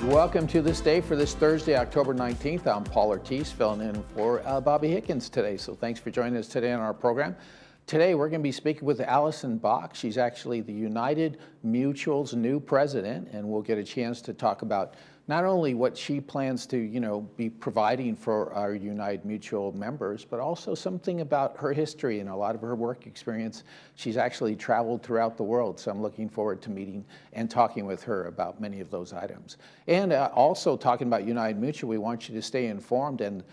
Welcome to This Day for this Thursday, October 19th. I'm Paul Ortiz, filling in for Bobby Hickens today. So thanks for joining us today on our program. Today we're going to be speaking with Allison Bach. She's actually the United Mutual's new president, and we'll get a chance to talk about not only what she plans to, be providing for our United Mutual members, but also something about her history and a lot of her work experience. She's actually traveled throughout the world, so I'm looking forward to meeting and talking with her about many of those items. And also talking about United Mutual, we want you to stay informed, and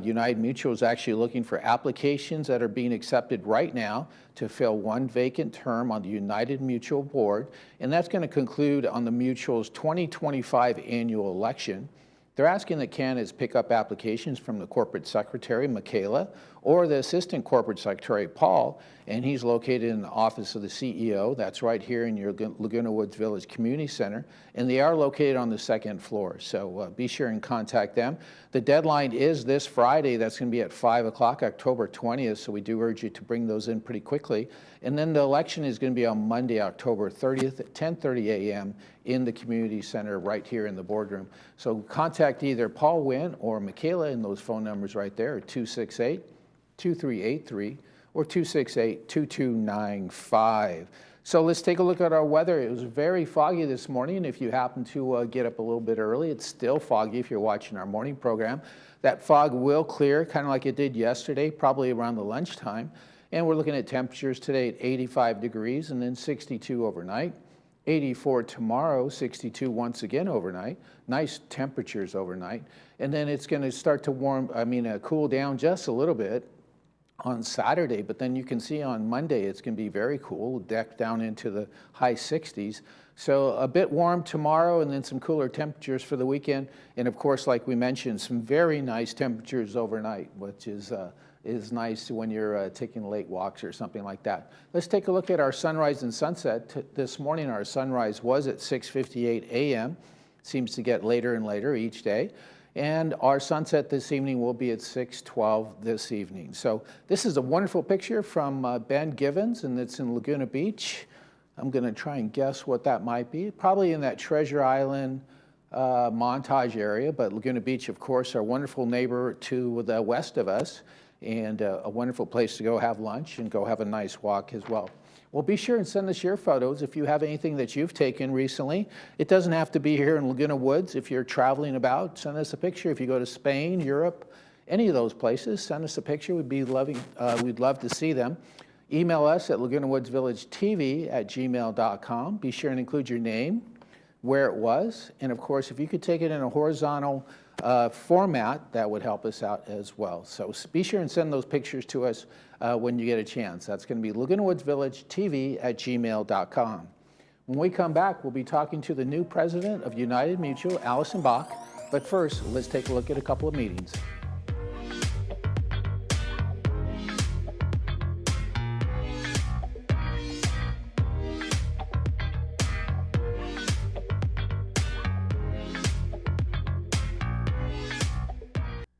United Mutual is actually looking for applications that are being accepted right now to fill one vacant term on the United Mutual board, and that's going to conclude on the Mutual's 2025 annual election. They're asking that candidates pick up applications from the corporate secretary, Michaela, or the assistant corporate secretary, Paul, and he's located in the office of the CEO. That's right here in your Laguna Woods Village Community Center, and they are located on the second floor, so be sure and contact them. The deadline is this Friday. That's going to be at 5 o'clock, October 20th, so we do urge you to bring those in pretty quickly. And then the election is going to be on Monday, October 30th at 10:30 a.m. in the community center right here in the boardroom. So contact either Paul Wynn or Michaela, and those phone numbers right there are 268-2383 or 268-2295. So let's take a look at our weather. It was very foggy this morning. If you happen to get up a little bit early, it's still foggy if you're watching our morning program. That fog will clear, kind of like it did yesterday, probably around the lunchtime. And we're looking at temperatures today at 85 degrees and then 62 overnight. 84 tomorrow, 62 once again overnight. Nice temperatures overnight. And then it's going to start to cool down just a little bit on Saturday, but then you can see on Monday it's going to be very cool, deck down into the high 60s. So a bit warm tomorrow and then some cooler temperatures for the weekend. And of course, like we mentioned, some very nice temperatures overnight, which is nice when you're taking late walks or something like that. Let's take a look at our sunrise and sunset. This morning our sunrise was at 6:58 a.m. Seems to get later and later each day. And our sunset this evening will be at 6:12 this evening. So this is a wonderful picture from Ben Givens, and it's in Laguna Beach. I'm going to try and guess what that might be. Probably in that Treasure Island Montage area, but Laguna Beach, of course, our wonderful neighbor to the west of us, and a wonderful place to go have lunch and go have a nice walk as well. Well, be sure and send us your photos if you have anything that you've taken recently. It doesn't have to be here in Laguna Woods. If you're traveling about, send us a picture. If you go to Spain, Europe, any of those places, send us a picture. We'd love to see them. Email us at lagunawoodsvillagetv@gmail.com. Be sure and include your name, where it was, and of course, if you could take it in a horizontal format, that would help us out as well. So be sure and send those pictures to us when you get a chance. That's going to be lagunawoodsvillagetv@gmail.com. When we come back, we'll be talking to the new president of United Mutual, Allison Bach. But first, let's take a look at a couple of meetings.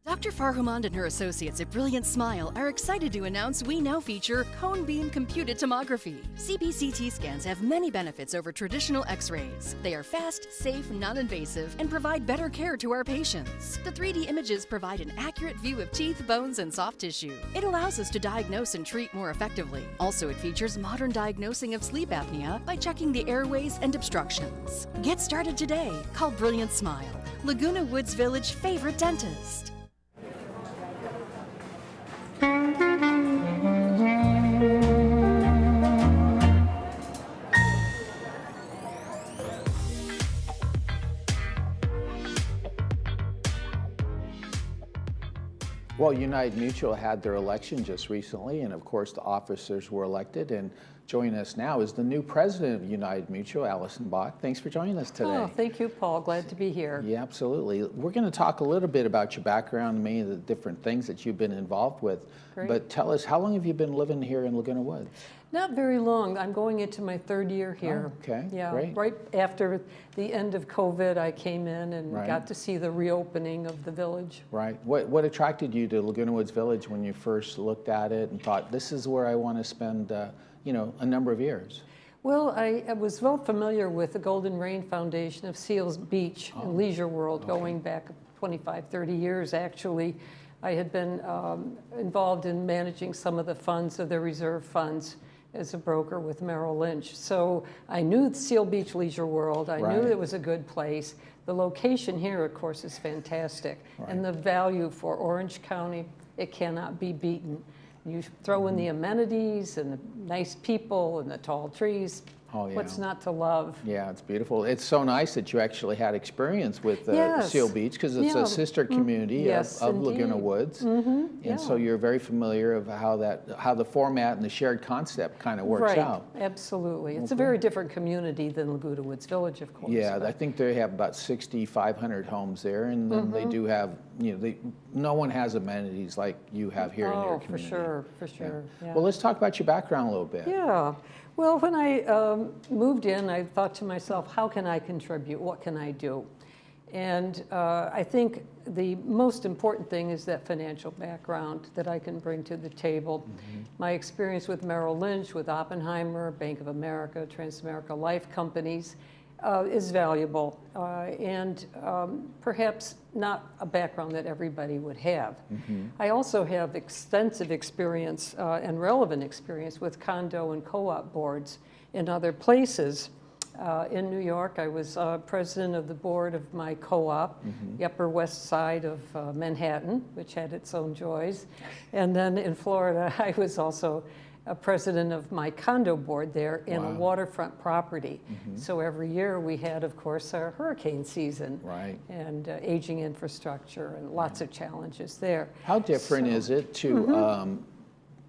Dr. Farhumand and her associates at Brilliant Smile are excited to announce we now feature cone beam computed tomography. CBCT scans have many benefits over traditional x-rays. They are fast, safe, non-invasive, and provide better care to our patients. The 3D images provide an accurate view of teeth, bones, and soft tissue. It allows us to diagnose and treat more effectively. Also, it features modern diagnosing of sleep apnea by checking the airways and obstructions. Get started today. Call Brilliant Smile, Laguna Woods Village favorite dentist. Well, United Mutual had their election just recently, and of course the officers were elected, and joining us now is the new president of United Mutual, Allison Bach. Thanks for joining us today. Oh, thank you, Paul. Glad to be here. Yeah, absolutely. We're going to talk a little bit about your background and many of the different things that you've been involved with. Great. But tell us, how long have you been living here in Laguna Woods? Not very long. I'm going into my third year here. Oh, okay, yeah, great. Right after the end of COVID, I came in and Right. got to see the reopening of the village. Right. What attracted you to Laguna Woods Village when you first looked at it and thought, this is where I want to spend, a number of years? Well, I was well familiar with the Golden Rain Foundation of Seals Beach and Leisure World going back 25, 30 years actually. I had been involved in managing some of the funds of the reserve funds as a broker with Merrill Lynch. So I knew Seal Beach Leisure World. I knew it was a good place. The location here, of course, is fantastic. And the value for Orange County, it cannot be beaten. You throw in the amenities and the nice people and the tall trees. Oh, yeah. What's not to love? Yeah, it's beautiful. It's so nice that you actually had experience with Seal Beach, because it's a sister community of Laguna Woods. And so you're very familiar of how the format and the shared concept kind of works out. Absolutely. It's a very different community than Laguna Woods Village, of course. Yeah, I think they have about 6,500 homes there, and then they do have, no one has amenities like you have here in your community. For sure. Yeah. Well, let's talk about your background a little bit. Yeah. Well, when I moved in, I thought to myself, how can I contribute? What can I do? And I think the most important thing is that financial background that I can bring to the table. My experience with Merrill Lynch, with Oppenheimer, Bank of America, Transamerica Life companies is valuable and perhaps not a background that everybody would have. I also have extensive experience and relevant experience with condo and co-op boards in other places. In New York, I was president of the board of my co-op, the Upper West Side of Manhattan, which had its own joys. And then in Florida, I was also a president of my condo board there in a waterfront property. So every year we had, of course, our hurricane season and aging infrastructure and lots of challenges there. How different is it to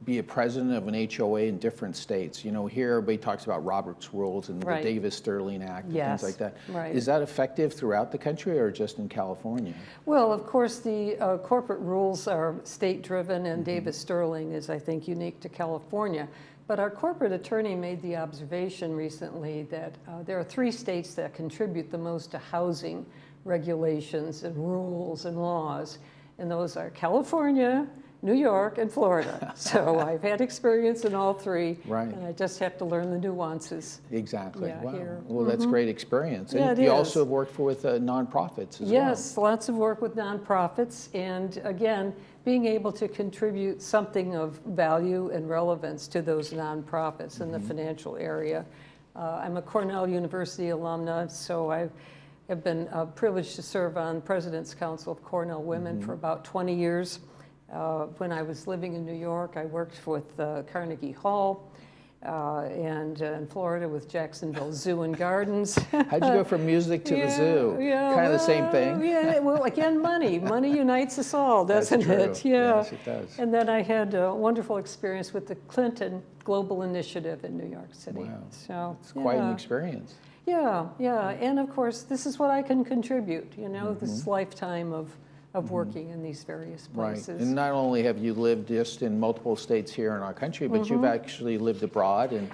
be a president of an HOA in different states? Here everybody talks about Robert's Rules and the Davis-Sterling Act and things like that. Is that effective throughout the country or just in California? Well, of course, the corporate rules are state-driven, and Davis-Sterling is, I think, unique to California. But our corporate attorney made the observation recently that there are 3 states that contribute the most to housing regulations and rules and laws, and those are California, New York, and Florida. So I've had experience in all 3, and I just have to learn the nuances. Exactly. Yeah, wow. here. Well, that's great experience. Yeah, And it you is. also have worked with nonprofits as well. Yes, lots of work with nonprofits, and again, being able to contribute something of value and relevance to those nonprofits in the financial area. I'm a Cornell University alumna, so I have been privileged to serve on President's Council of Cornell Women for about 20 years. When I was living in New York, I worked with Carnegie Hall, and in Florida with Jacksonville Zoo and Gardens. How'd you go from music to the zoo? Kind of the same thing? Yeah, well, again, money. Money unites us all, doesn't That's it? true. Yes, it does. And then I had a wonderful experience with the Clinton Global Initiative in New York City. Wow. So, It's quite an experience. Yeah, and of course, this is what I can contribute, this lifetime of working in these various places. Right, and not only have you lived just in multiple states here in our country, but you've actually lived abroad and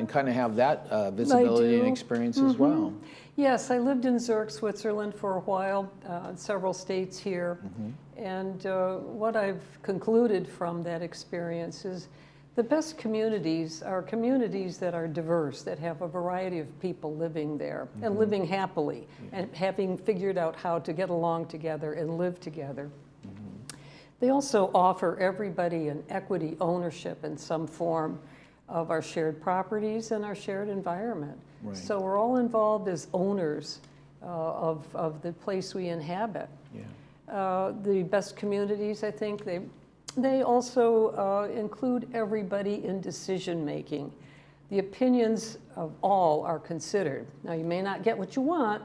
kind of have that visibility and experience as well. Yes, I lived in Zurich, Switzerland for a while, several states here. And what I've concluded from that experience is the best communities are communities that are diverse, that have a variety of people living there and living happily and having figured out how to get along together and live together. They also offer everybody an equity ownership in some form of our shared properties and our shared environment. So we're all involved as owners of the place we inhabit. The best communities, I think, they also include everybody in decision-making. The opinions of all are considered. Now, you may not get what you want,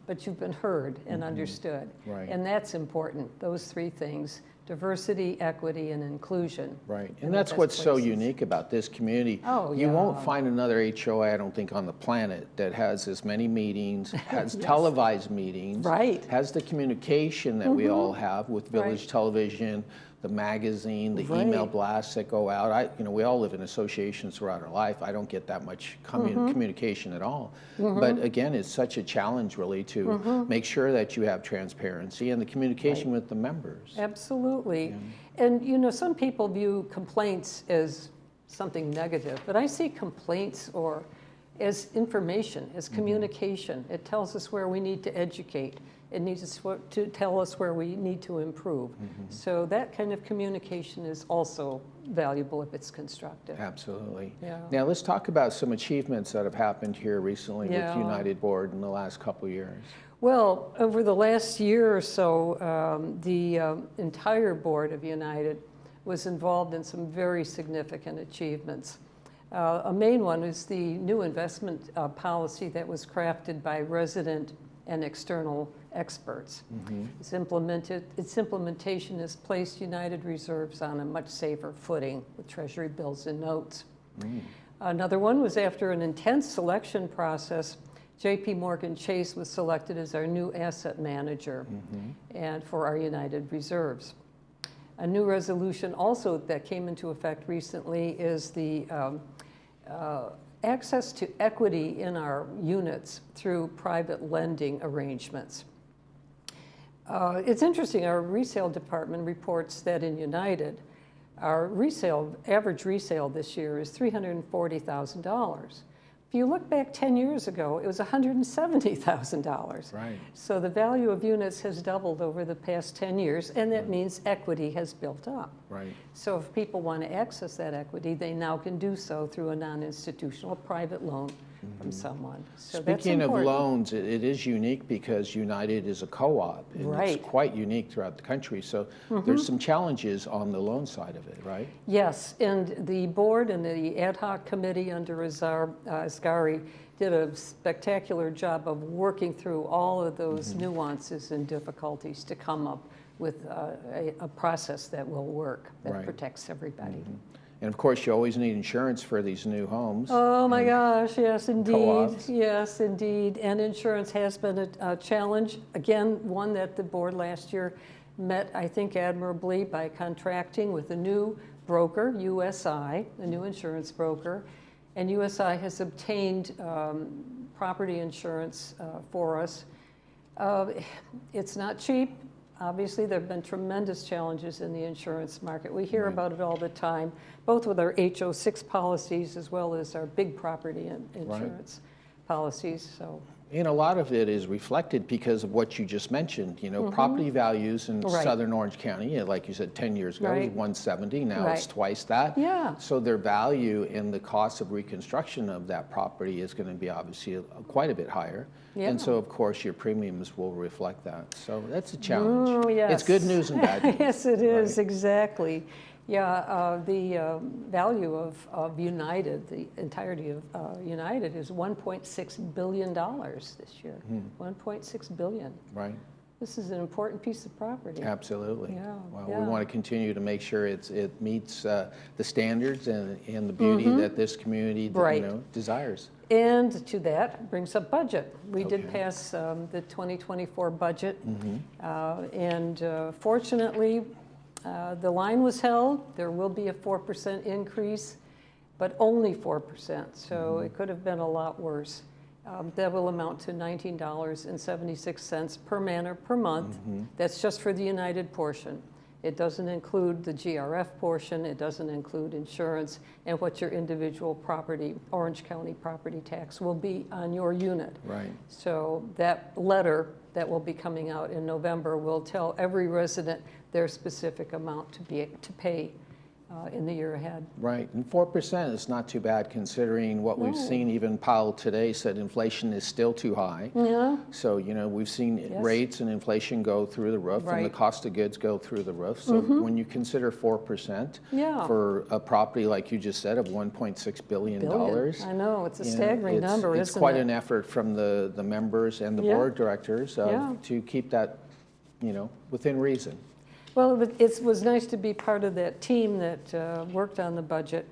but you've been heard and understood. And that's important, those 3 things: diversity, equity, and inclusion. And that's what's so unique about this community. You won't find another HOA, I don't think, on the planet that has as many meetings, has televised meetings, has the communication that we all have with Village Television, the magazine, the email blasts that go out. We all live in associations throughout our life. I don't get that much communication at all. But again, it's such a challenge really to make sure that you have transparency and the communication with the members. Absolutely. And some people view complaints as something negative, but I see complaints or as information, as communication. It tells us where we need to educate. It needs to tell us where we need to improve. So that kind of communication is also valuable if it's constructive. Absolutely. Yeah. Now let's talk about some achievements that have happened here recently with Yeah. United Board in the last couple of years. Well, over the last year or so, the entire board of United was involved in some very significant achievements. A main one is the new investment policy that was crafted by resident and external experts. Its implementation has placed United Reserves on a much safer footing with Treasury bills and notes. Another one was after an intense selection process, JP Morgan Chase was selected as our new asset manager and for our United Reserves. A new resolution also that came into effect recently is the access to equity in our units through private lending arrangements. It's interesting, our resale department reports that in United, our average resale this year is $340,000. If you look back 10 years ago, it was $170,000. Right. So the value of units has doubled over the past 10 years, and that means equity has built up. Right. So if people want to access that equity, they now can do so through a non-institutional private loan from someone. So that's Speaking of important. loans, it is unique because United is a co-op, and Right. it's quite unique throughout the country. So there's some challenges on the loan side of it, right? Yes, and the board and the ad hoc committee under Asghari did a spectacular job of working through all of those nuances and difficulties to come up with a process that will work, that Right. protects everybody. And of course, you always need insurance for these new homes. Oh my gosh, yes indeed, co-ops. yes indeed. And insurance has been a challenge. Again, one that the board last year met, I think, admirably by contracting with a new broker, USI, a new insurance broker. And USI has obtained property insurance for us. It's not cheap. Obviously, there have been tremendous challenges in the insurance market. We hear about it all the time, both with our HO6 policies as well as our big property insurance policies. So, And a lot of it is reflected because of what you just mentioned. You know, property values in Right. southern Orange County, like you said, 10 years ago, it was Right. 170. Now it's Right. twice that. Yeah. So their value and the cost of reconstruction of that property is going to be obviously quite a bit higher. Yeah. And so, of course, your premiums will reflect that. So that's a challenge. Oh, yes. It's good news and bad news. Yes, it is, right? exactly. Yeah, the value of United, the entirety of United is $1.6 billion this year. 1.6 billion. Right. This is an important piece of property. Absolutely. Yeah, Well, yeah. we want to continue to make sure it meets the standards and the beauty that this community Right. desires. And to that brings up budget. We did Okay. pass the 2024 budget, and fortunately, the line was held. There will be a 4% increase, but only 4%, so it could have been a lot worse. That will amount to $19.76 per man or per month. That's just for the United portion. It doesn't include the GRF portion, it doesn't include insurance, and what your individual property, Orange County property tax will be on your unit. Right. So that letter that will be coming out in November will tell every resident their specific amount to pay in the year ahead. Right, and 4% is not too bad considering what we've seen. Even Powell today said inflation is still too high. Yeah. So, we've seen Yes. rates and inflation go through the roof and the Right. cost of goods go through the roof. So when you consider 4% Yeah. for a property, like you just said, of $1.6 billion, I know, it's a staggering number, it's isn't quite it? an effort from the members and the Yeah. board directors Yeah. to keep that, within reason. Well, it was nice to be part of that team that worked on the budget.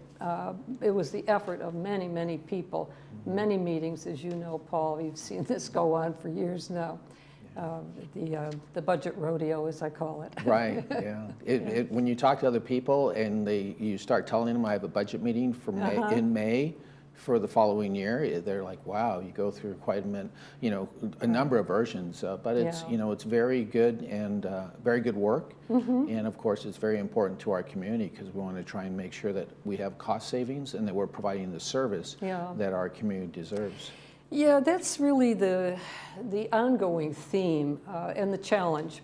It was the effort of many, many people, many meetings, as you know, Paul. You've seen this go on for years now. The budget rodeo, as I call it. Right, yeah. When you talk to other people and you start telling them, I have a budget meeting for in May for the following year, they're like, wow, you go through quite a number of versions, but it's, Yeah. it's very good and very good work. And of course, it's very important to our community because we want to try and make sure that we have cost savings and that we're providing the service that our community deserves. Yeah, that's really the ongoing theme and the challenge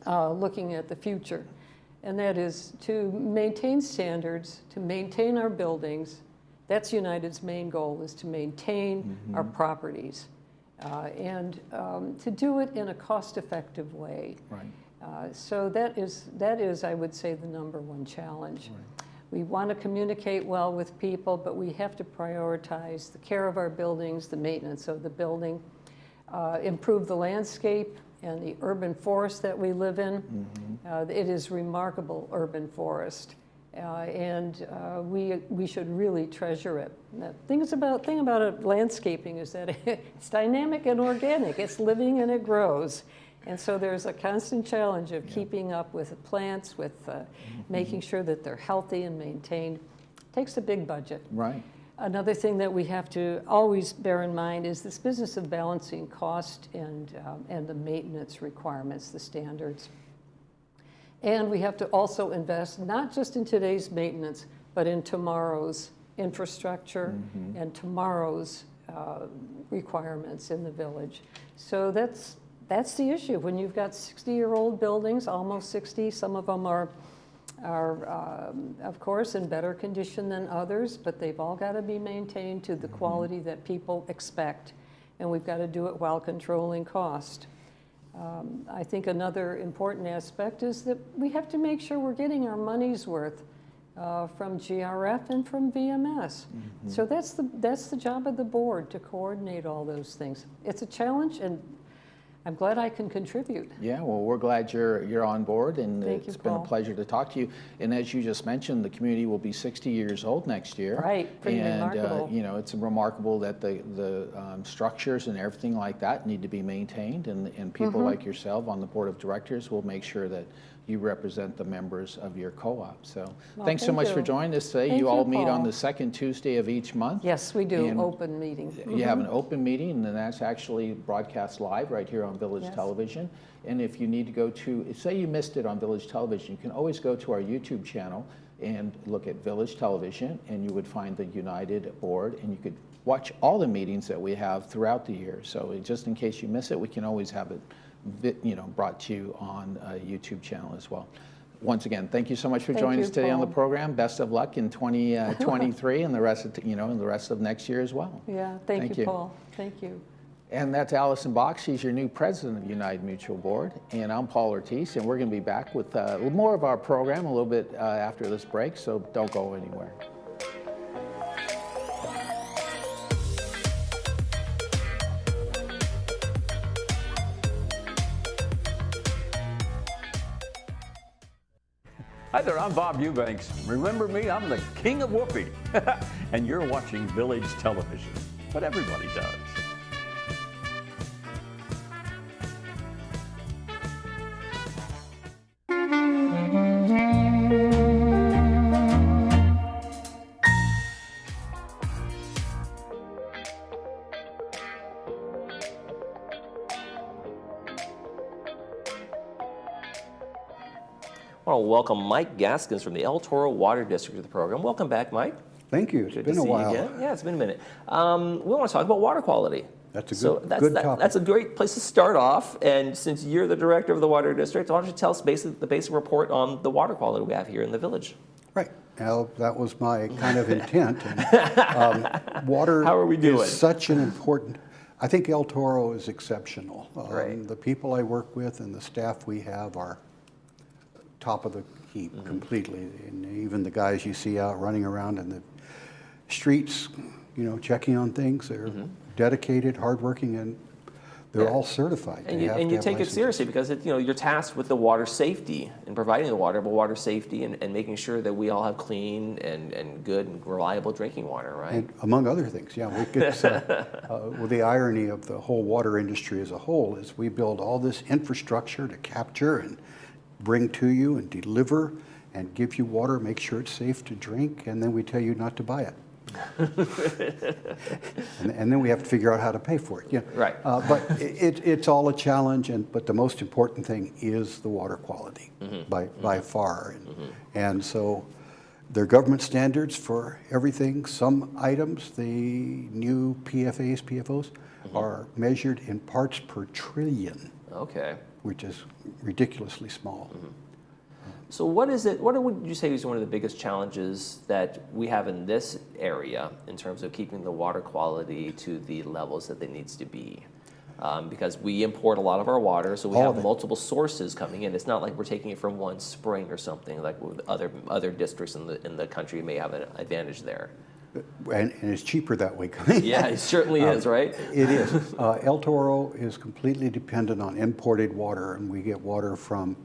looking at the future. And that is to maintain standards, to maintain our buildings. That's United's main goal, is to maintain our properties and to do it in a cost-effective way. Right. So that is, I would say, the number one challenge. Right. We want to communicate well with people, but we have to prioritize the care of our buildings, the maintenance of the building, improve the landscape and the urban forest that we live in. It is remarkable urban forest, and we should really treasure it. The thing about it, landscaping is that it's dynamic and organic. It's living and it grows. And so there's a constant challenge of keeping up with the plants, with making sure that they're healthy and maintained. It takes a big budget. Right. Another thing that we have to always bear in mind is this business of balancing cost and the maintenance requirements, the standards. And we have to also invest not just in today's maintenance, but in tomorrow's infrastructure and tomorrow's requirements in the village. So that's the issue. When you've got 60-year-old buildings, almost 60, some of them are of course, in better condition than others, but they've all got to be maintained to the quality that people expect, and we've got to do it while controlling cost. I think another important aspect is that we have to make sure we're getting our money's worth from GRF and from VMS. So that's the job of the board, to coordinate all those things. It's a challenge, and I'm glad I can contribute. Yeah, well, we're glad you're on board, and it's been a Paul. pleasure to talk to you. And as you just mentioned, the community will be 60 years old next year. Right, pretty remarkable. And it's remarkable that the structures and everything like that need to be maintained, and people like yourself on the board of directors will make sure that you represent the members of your co-op. So thanks so much for joining us today. Thank you all you, meet on Paul. the second Tuesday of each month. Yes, we do, And open meeting. You have an open meeting, and that's actually broadcast live right here on Village Yes. Television. And if you need to go to, say you missed it on Village Television, you can always go to our YouTube channel and look at Village Television, and you would find the United board, and you could watch all the meetings that we have throughout the year. So just in case you miss it, we can always have it brought to you on a YouTube channel as well. Once again, thank you so much for joining us today on the program. Best of luck in 2023 and the rest of and the rest of next year as well. Yeah, thank you, Paul. Thank you. And that's Allison Bach. She's your new president of United Mutual Board. And I'm Paul Ortiz, and we're going to be back with more of our program a little bit after this break, so don't go anywhere. Hi there, I'm Bob Eubanks. Remember me? I'm the king of whoopee. And you're watching Village Television. But everybody does. I want to welcome Mike Gaskins from the El Toro Water District to the program. Welcome back, Mike. Thank you. It's Good been to a see you while. again. Yeah, it's been a minute. We want to talk about water quality. That's a So good topic. that's a great place to start off. And since you're the director of the Water District, why don't you tell us the basic report on the water quality we have here in the village? Right. Well, that was my kind of intent. And, water How are we doing? is such an important. I think El Toro is exceptional. Right. The people I work with and the staff we have are top of the heap completely. And even the guys you see out running around in the streets, checking on things, they're dedicated, hardworking, and they're all certified. And They you, have and to you have take it licenses. seriously because you're tasked with the water safety and providing the water, but water safety and making sure that we all have clean and good and reliable drinking water, right? And among other things, yeah. Well, the irony of the whole water industry as a whole is we build all this infrastructure to capture and bring to you and deliver and give you water, make sure it's safe to drink, and then we tell you not to buy it. and then we have to figure out how to pay for it. Yeah. Right. But it's all a challenge, but the most important thing is the water quality by far. And so there are government standards for everything. Some items, the new PFAs, PFOs, are measured in parts per trillion, Okay. which is ridiculously small. So what would you say is one of the biggest challenges that we have in this area in terms of keeping the water quality to the levels that it needs to be? Because we import a lot of our water, so we have multiple sources coming in. It's not like we're taking it from one spring or something like other districts in the country may have an advantage there. And it's cheaper that way. Yeah, it certainly is, right? It is. El Toro is completely dependent on imported water, and we get water from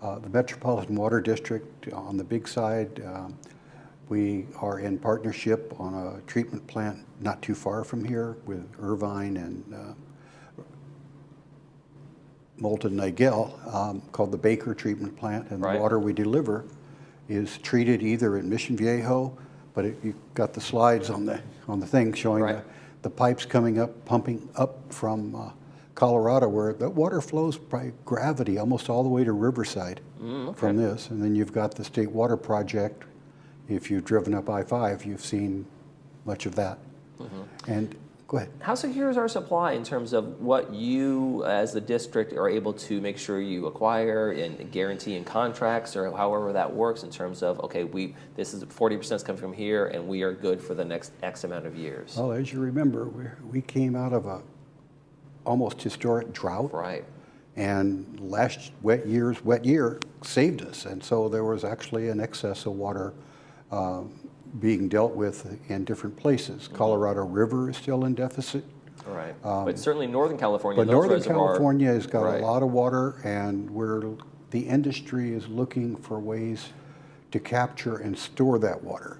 the Metropolitan Water District on the big side. We are in partnership on a treatment plant not too far from here with Irvine and Moulton Nigel called the Baker Treatment Plant, and the water we deliver is treated either in Mission Viejo, but you've got the slides on the thing showing the pipes coming up, pumping up from Colorado, where the water flows by gravity almost all the way to Riverside from this. And then you've got the State Water Project. If you've driven up I-5, you've seen much of that. And go ahead. How secure is our supply in terms of what you, as the district, are able to make sure you acquire and guarantee in contracts, or however that works in terms of, okay, this is 40% coming from here, and we are good for the next X amount of years? Well, as you remember, we came out of a almost historic drought. Right. And last wet year saved us. And so there was actually an excess of water being dealt with in different places. Colorado River is still in deficit. Right. But certainly Northern California, But those Northern reservoir, California has got a lot of water, and the industry is looking for ways to capture and store that water.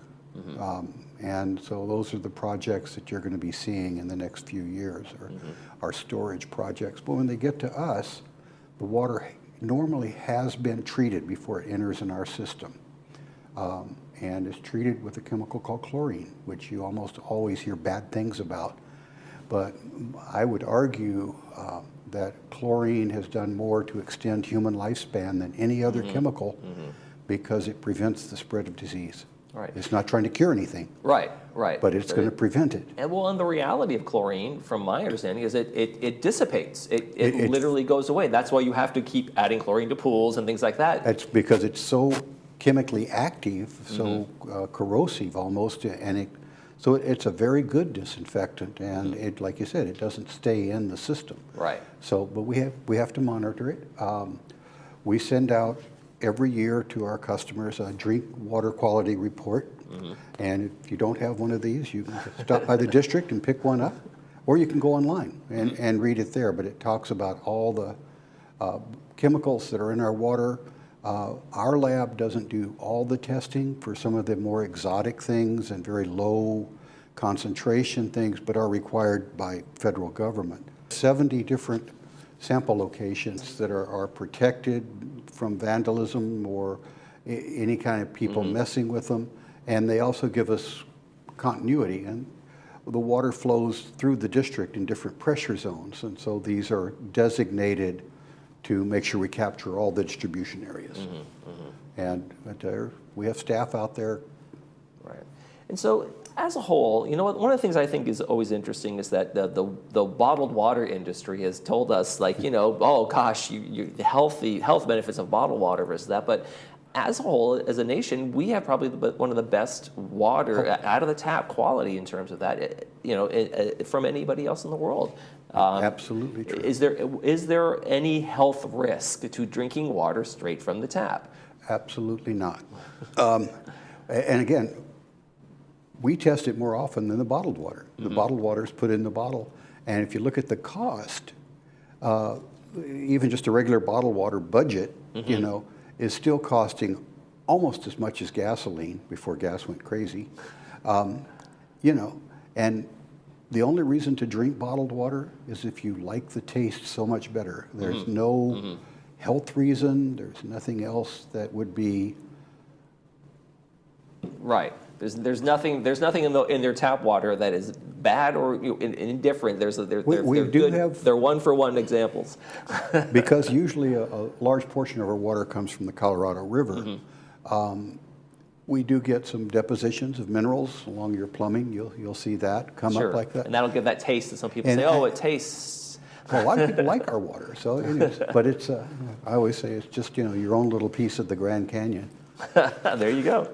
And so those are the projects that you're going to be seeing in the next few years, or our storage projects. But when they get to us, the water normally has been treated before it enters in our system. And it's treated with a chemical called chlorine, which you almost always hear bad things about. But I would argue that chlorine has done more to extend human lifespan than any other chemical because it prevents the spread of disease. Right. It's not trying to cure anything. Right. But it's going to prevent it. And well, and the reality of chlorine, from my understanding, is it dissipates. It literally goes away. That's why you have to keep adding chlorine to pools and things like that. That's because it's so chemically active, so corrosive almost, and so it's a very good disinfectant. And it, like you said, it doesn't stay in the system. Right. So, but we have to monitor it. We send out every year to our customers a drink water quality report. And if you don't have one of these, you can stop by the district and pick one up, or you can go online and read it there. But it talks about all the chemicals that are in our water. Our lab doesn't do all the testing for some of the more exotic things and very low concentration things, but are required by federal government. 70 different sample locations that are protected from vandalism or any kind of people messing with them. And they also give us continuity. And the water flows through the district in different pressure zones. And so these are designated to make sure we capture all the distribution areas. And we have staff out there. Right. And so as a whole, you know what, one of the things I think is always interesting is that the bottled water industry has told us, like, you know, oh gosh, the health benefits of bottled water versus that. But as a whole, as a nation, we have probably one of the best water out of the tap quality in terms of that, you know, from anybody else in the world. Absolutely true. Is there any health risk to drinking water straight from the tap? Absolutely not. And again, we test it more often than the bottled water. The bottled water is put in the bottle. And if you look at the cost, even just a regular bottled water budget, you know, is still costing almost as much as gasoline before gas went crazy. You know, and the only reason to drink bottled water is if you like the taste so much better. There's no health reason. There's nothing else that would be right. There's nothing in their tap water that is bad or indifferent. They're We do good. have- They're one-for-one examples. Because usually a large portion of our water comes from the Colorado River. We do get some depositions of minerals along your plumbing. You'll see that come Sure. up like that. And that'll give that taste that some people And say, oh, it tastes. Well, a lot of people like our water, so anyways, but it's, I always say it's just, your own little piece of the Grand Canyon. There you go.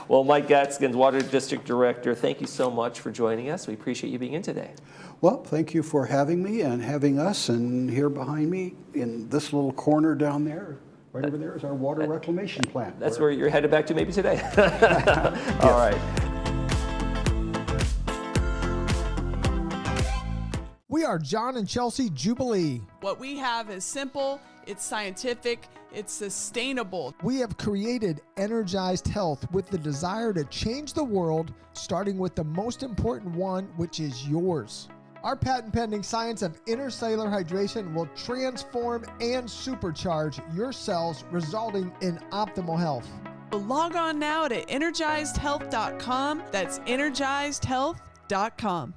Well, Mike Gatskin's Water District Director, thank you so much for joining us. We appreciate you being in today. Well, thank you for having me and having us, and here behind me in this little corner down there, right over there is our water reclamation plant. That's where you're headed back to maybe today. All right. We are John and Chelsea Jubilee. What we have is simple, it's scientific, it's sustainable. We have created Energized Health with the desire to change the world, starting with the most important one, which is yours. Our patent-pending science of intercellular hydration will transform and supercharge your cells, resulting in optimal health. Log on now to energizedhealth.com. That's energizedhealth.com.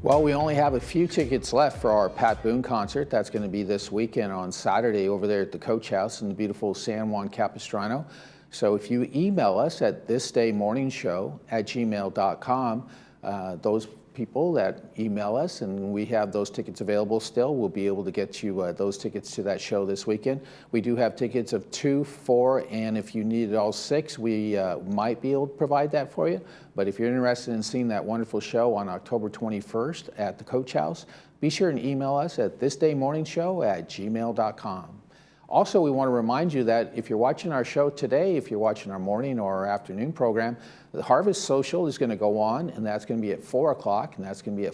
Well, we only have a few tickets left for our Pat Boone concert. That's going to be this weekend on Saturday over there at the Coach House in the beautiful San Juan Capistrano. So if you email us at thisdaymorningshow@gmail.com, those people that email us, and we have those tickets available still, we'll be able to get you those tickets to that show this weekend. We do have tickets of 2, 4, and if you needed all 6, we might be able to provide that for you. But if you're interested in seeing that wonderful show on October 21st at the Coach House, be sure and email us at thisdaymorningshow@gmail.com. Also, we want to remind you that if you're watching our show today, if you're watching our morning or our afternoon program, the Harvest Social is going to go on, and that's going to be at 4 o'clock, and that's going to be at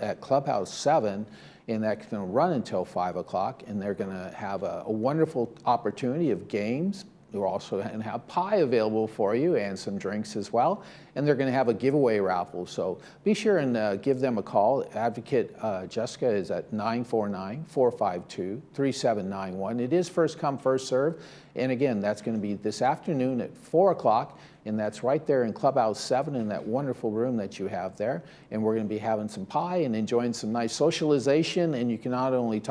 at Clubhouse 7, and that's going to run until 5 o'clock, and they're going to have a wonderful opportunity of games. We're also going to have pie available for you and some drinks as well. And they're going to have a giveaway raffle. So be sure and give them a call. Advocate Jessica is at 949-452-3791. It is first come, first serve. And again, that's going to be this afternoon at 4 o'clock. And that's right there in Clubhouse 7 in that wonderful room that you have there. And we're going to be having some pie and enjoying some nice socialization. And you can not only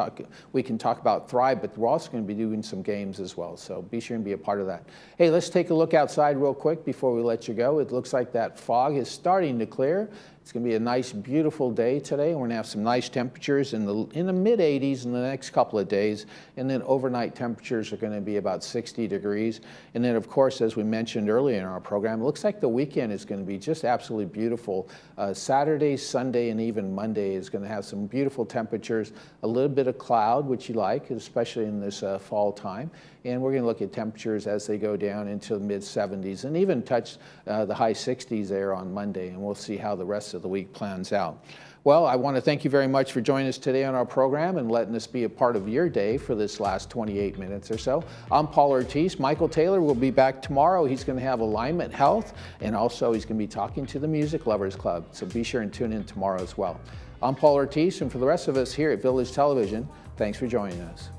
we can talk about Thrive, but we're also going to be doing some games as well. So be sure and be a part of that. Hey, let's take a look outside real quick before we let you go. It looks like that fog is starting to clear. It's going to be a nice, beautiful day today. We're going to have some nice temperatures in the mid-80s in the next couple of days. And then overnight temperatures are going to be about 60 degrees. And then, of course, as we mentioned earlier in our program, it looks like the weekend is going to be just absolutely beautiful. Saturday, Sunday, and even Monday is going to have some beautiful temperatures, a little bit of cloud, which you like, especially in this fall time. And we're going to look at temperatures as they go down into the mid-70s and even touch the high 60s there on Monday. And we'll see how the rest of the week plans out. Well, I want to thank you very much for joining us today on our program and letting us be a part of your day for this last 28 minutes or so. I'm Paul Ortiz. Michael Taylor will be back tomorrow. He's going to have Alignment Health, and also he's going to be talking to the Music Lovers Club. So be sure and tune in tomorrow as well. I'm Paul Ortiz, and for the rest of us here at Village Television, thanks for joining us.